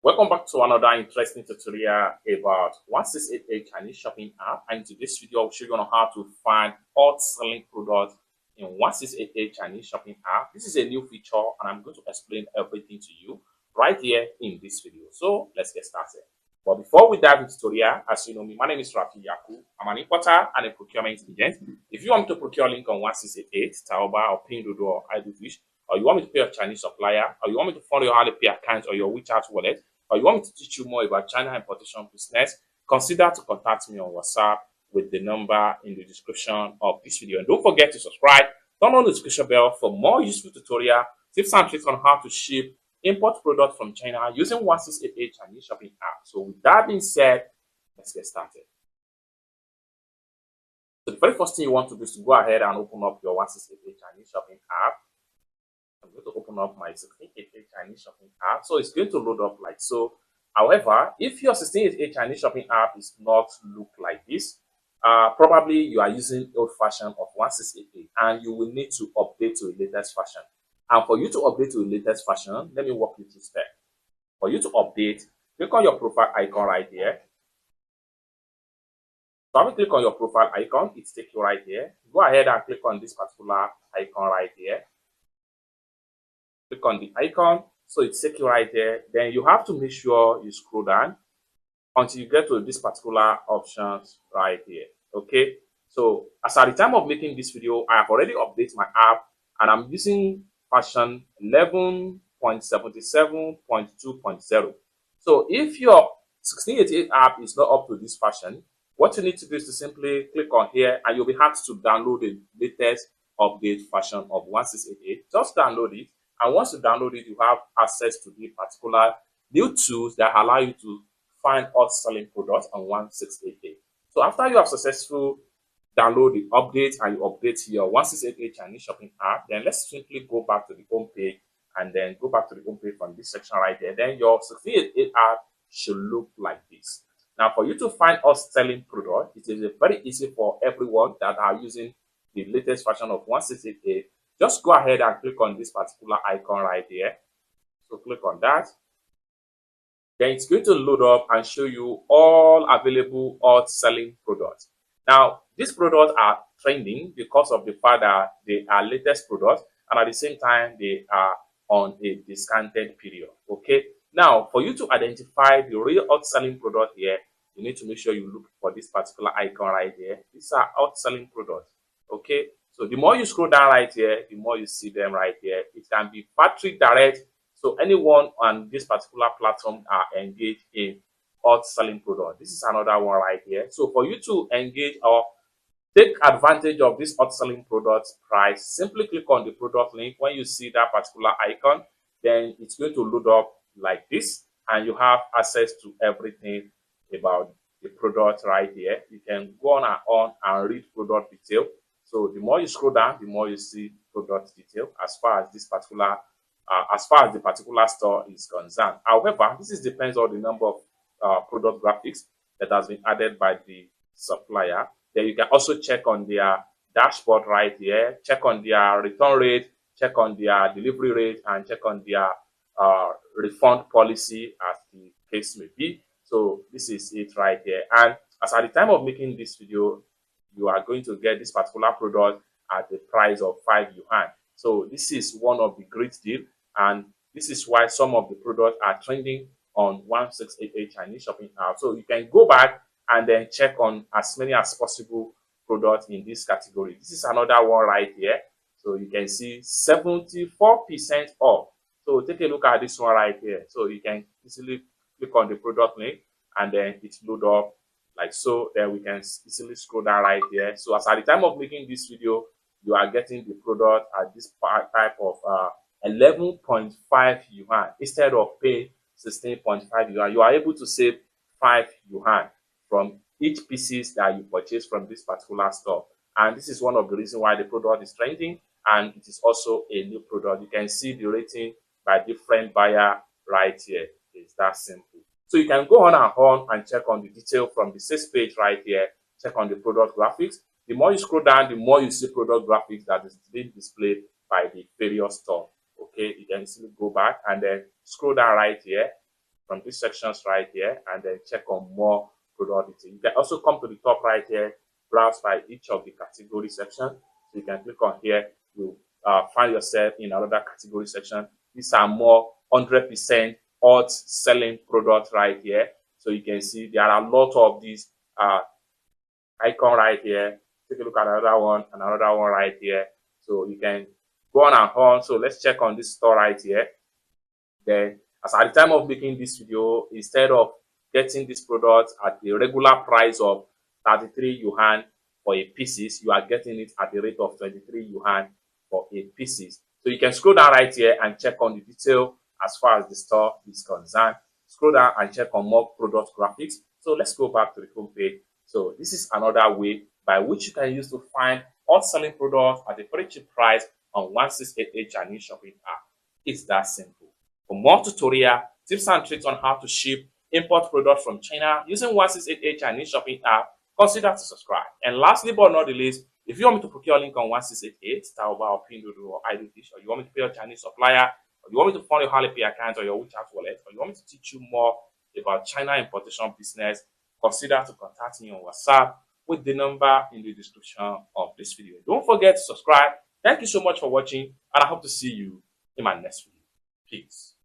Welcome back to another interesting tutorial about 1688 Chinese shopping app. And in today's video, I'll show you on how to find hot selling products in 1688 Chinese shopping app. This is a new feature and I'm going to explain everything to you right here in this video. So let's get started. But before we dive into the tutorial, as you know me, my name is Rafi Yaku. I'm an importer and a procurement agent. If you want me to procure link on 1688, Taoba or Pinduoduo or iDoFish, or you want me to pay a Chinese supplier, or you want me to follow your Alipay account or your WeChat wallet, or you want me to teach you more about China importation business, consider to contact me on WhatsApp with the number in the description of this video. And don't forget to subscribe, turn on the notification bell for more useful tutorial, tips and tricks on how to ship import products from China using 1688 Chinese shopping app. So with that being said, let's get started. So the very first thing you want to do is to go ahead and open up your 1688 Chinese shopping app. I'm going to open up my 1688 Chinese shopping app. So it's going to load up like so. However, if your 1688 Chinese shopping app is not look like this, probably you are using old version of 1688 and you will need to update to the latest version. And for you to update to the latest version, let me walk you through step. For you to update, click on your profile icon right here. So when you click on your profile icon, it takes you right here. Go ahead and click on this particular icon right here. Click on the icon, so it's take you right there. Then you have to make sure you scroll down until you get to this particular options right here. Okay, so as at the time of making this video, I have already updated my app and I'm using version 11.77.2.0. So if your 1688 app is not up to this version, what you need to do is to simply click on here and you'll be asked to download the latest update version of 1688. Just download it. And once you download it, you have access to the particular new tools that allow you to find hot selling products on 1688. So after you have successfully download the update and you update your 1688 Chinese shopping app, then let's simply go back to the home page and then go back to the home page from this section right there. Then your 1688 app should look like this. Now, for you to find hot selling product, it is very easy for everyone that are using the latest version of 1688. Just go ahead and click on this particular icon right here. So click on that. Then it's going to load up and show you all available hot selling products. Now, these products are trending because of the fact that they are latest products and at the same time they are on a discounted period. Okay. Now, for you to identify the real hot selling product here, you need to make sure you look for this particular icon right here. These are hot selling products. Okay. So the more you scroll down right here, the more you see them right here. It can be factory direct. So anyone on this particular platform are engaged in hot selling product. This is another one right here. So for you to engage or take advantage of this hot selling product price, simply click on the product link. When you see that particular icon, then it's going to load up like this and you have access to everything about the product right here. You can go on and read product detail. So the more you scroll down, the more you see product detail as far as the particular store is concerned. However, this depends on the number of product graphics that has been added by the supplier. Then you can also check on their dashboard right here, check on their return rate, check on their delivery rate, and check on their refund policy as the case may be. So this is it right here. And as at the time of making this video, you are going to get this particular product at the price of 5 yuan. So this is one of the great deals, and this is why some of the products are trending on 1688 Chinese shopping app. So you can go back and then check on as many as possible products in this category. This is another one right here. So you can see 74% off. So take a look at this one right here. So you can easily click on the product link and then it load up like so. Then we can easily scroll down right here. So as at the time of making this video, you are getting the product at this type of 11.5 yuan instead of paying 16.5 yuan. You are able to save 5 yuan from each pieces that you purchase from this particular store. And this is one of the reasons why the product is trending, and it is also a new product. You can see the rating by different buyer right here. It's that simple. So you can go on and check on the detail from the sales page right here. Check on the product graphics. The more you scroll down, the more you see product graphics that is being displayed by the various store. Okay, you can simply go back and then scroll down right here. from these sections right here and then check on more product detail. You can also come to the top right here, browse by each of the category section. So you can click on here, you find yourself in another category section. These are more 100% hot selling products right here. So you can see there are a lot of these icon right here. Take a look at another one and another one right here. So you can go on and on. So let's check on this store right here. Then, as at the time of making this video, instead of getting this product at the regular price of 33 yuan for a pieces, you are getting it at the rate of 23 yuan for a pieces. So you can scroll down right here and check on the detail as far as the store is concerned. Scroll down and check on more product graphics. So let's go back to the home page. So this is another way by which you can use to find hot selling products at a very cheap price on 1688 Chinese shopping app. It's that simple. For more tutorial, tips and tricks on how to ship, import products from China using 1688 Chinese shopping app, consider to subscribe. And lastly but not the least, if you want me to procure a link on 1688, Taobao or Pinduoduo or iDish, or you want me to pay your Chinese supplier, or you want me to fund your Alipay account or your WeChat wallet, or you want me to teach you more about China importation business, consider to contact me on WhatsApp with the number in the description of this video. Don't forget to subscribe. Thank you so much for watching, and I hope to see you in my next video. Peace.